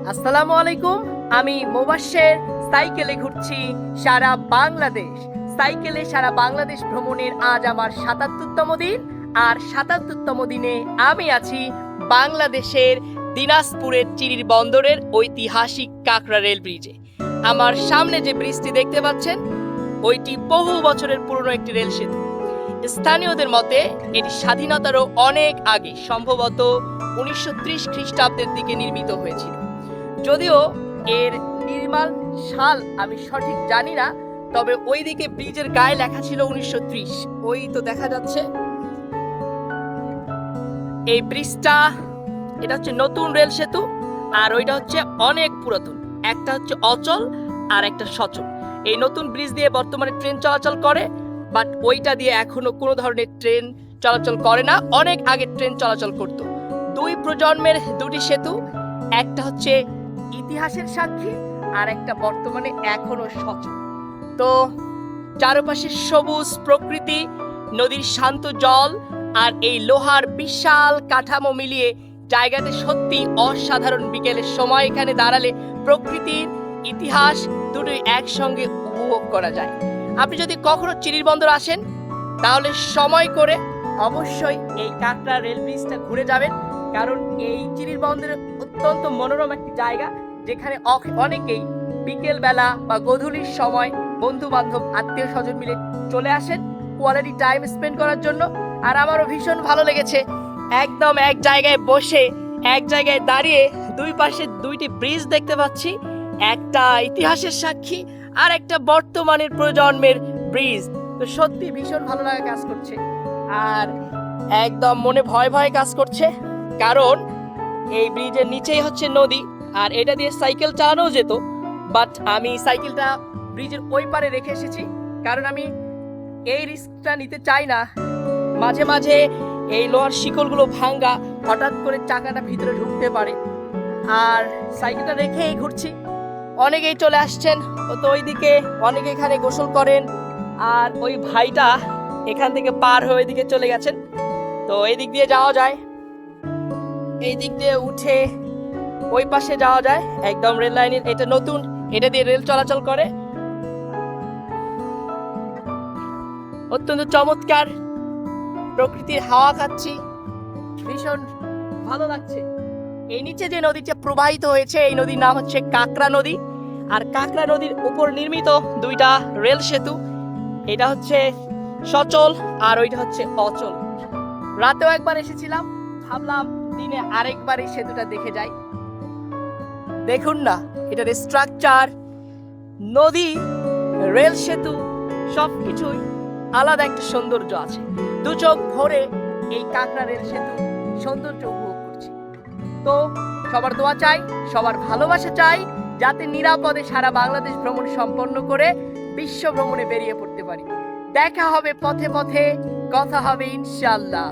আসসালামু আলাইকুম। আমি মোবাশ্বের সাইকেলে ঘুরছি সারা বাংলাদেশ। সাইকেলে সারা বাংলাদেশ ভ্রমণের আজ আমার ৭৭তম দিন। আর ৭৭তম দিনে আমি আছি বাংলাদেশের দিনাজপুরের চিরির বন্দরের ঐতিহাসিক কাকড়া রেল ব্রিজে। আমার সামনে যে ব্রিজটি দেখতে পাচ্ছেন ওইটি বহু বছরের পুরনো একটি রেল সেতু। স্থানীয়দের মতে এটি স্বাধীনতারও অনেক আগে, সম্ভবত ১৯৩০ খ্রিস্টাব্দের দিকে নির্মিত হয়েছিল। যদিও এর নির্মাণ সাল আমি সঠিক জানি না, তবে ওইদিকে ব্রিজের গায়ে লেখা ছিল ১৯৩০। ওই তো দেখা যাচ্ছে এই ব্রিজটা। এটা হচ্ছে নতুন রেল সেতু, আর ওইটা হচ্ছে অনেক পুরাতন। একটা হচ্ছে অচল আর একটা সচল। এই নতুন ব্রিজ দিয়ে বর্তমানে ট্রেন চলাচল করে, বাট ওইটা দিয়ে এখনো কোনো ধরনের ট্রেন চলাচল করে না। অনেক আগে ট্রেন চলাচল করত। দুই প্রজন্মের দুটি সেতু, একটা হচ্ছে ইতিহাসের সাক্ষী আর একটা বর্তমানে এখনো সচল। তো চারপাশে সবুজ প্রকৃতি, নদীর শান্ত জল আর এই লোহার বিশাল কাঠামো মিলিয়ে জায়গাতে সত্যি অসাধারণ। বিকেলের সময় এখানে দাঁড়ালে প্রকৃতির ইতিহাস দুটোই একসঙ্গে উপভোগ করা যায়। আপনি যদি কখনো চিরির বন্দর আসেন তাহলে সময় করে অবশ্যই এই কাকড়া রেল ব্রিজটা ঘুরে যাবেন, কারণ এই চিরির বন্দরের অত্যন্ত মনোরম একটি জায়গা, যেখানে অনেকেই বিকেল বেলা বা গধূলির সময় বন্ধু বান্ধব আত্মীয় স্বজন মিলে চলে আসেন কোয়ালিটি টাইম স্পেন্ড করার জন্য। আর আমারও ভীষণ ভালো লেগেছে একদম এক জায়গায় বসে, এক জায়গায় দাঁড়িয়ে দুই পাশে দুইটি ব্রিজ দেখতে পাচ্ছি, একটা ইতিহাসের সাক্ষী আর একটা বর্তমানের প্রজন্মের ব্রিজ। তো সত্যি ভীষণ ভালো লাগা কাজ করছে, আর একদম মনে ভয় ভয় কাজ করছে, কারণ এই ব্রিজের নিচেই হচ্ছে নদী, আর এটা দিয়ে সাইকেল চালানো যেত, বাট আমি সাইকেলটা ব্রিজের ওই পারে রেখে এসেছি, কারণ আমি এই রিস্কটা নিতে চাই না। মাঝে মাঝে এই লোহার শিকলগুলো ভাঙ্গা, হঠাৎ করে চাকাটা ভিতরে ঢুকতে পারে, আর সাইকেলটা রেখেই ঘুরছি। অনেকেই চলে আসছেন, তো ওইদিকে অনেকে এখানে গোসল করেন, আর ওই ভাইটা এখান থেকে পার হয়ে ওইদিকে চলে গেছেন। তো এই দিক দিয়ে যাওয়া যায়, এই দিক দিয়ে উঠে ওই পাশে যাওয়া যায় একদম রেল লাইনের। এটা নতুন, এটা দিয়ে রেল চলাচল করে। অত্যন্ত চমৎকার প্রকৃতির হাওয়া খাচ্ছি, ভীষণ ভালো লাগছে। এই নিচে যে নদীটা প্রবাহিত হয়েছে এই নদীর নাম হচ্ছে কাকড়া নদী, আর কাকড়া নদীর উপর নির্মিত দুইটা রেল সেতু, এটা হচ্ছে সচল আর ওইটা হচ্ছে অচল। রাতেও একবার এসেছিলাম, ভাবলাম দিনে আরেকবার এই সেতুটা দেখে যাই। দেখুন না, এটার স্ট্রাকচার, নদী, রেল সেতু সবকিছুই আলাদা একটা সৌন্দর্য আছে। দু চোখ ভরে এই কাকড়া রেল সেতু সৌন্দর্য উপভোগ করছি। তো সবার দোয়া চাই, সবার ভালোবাসা চাই, যাতে নিরাপদে সারা বাংলাদেশ ভ্রমণ সম্পন্ন করে বিশ্ব ভ্রমণে বেরিয়ে পড়তে পারি। দেখা হবে পথে পথে, কথা হবে ইনশাআল্লাহ।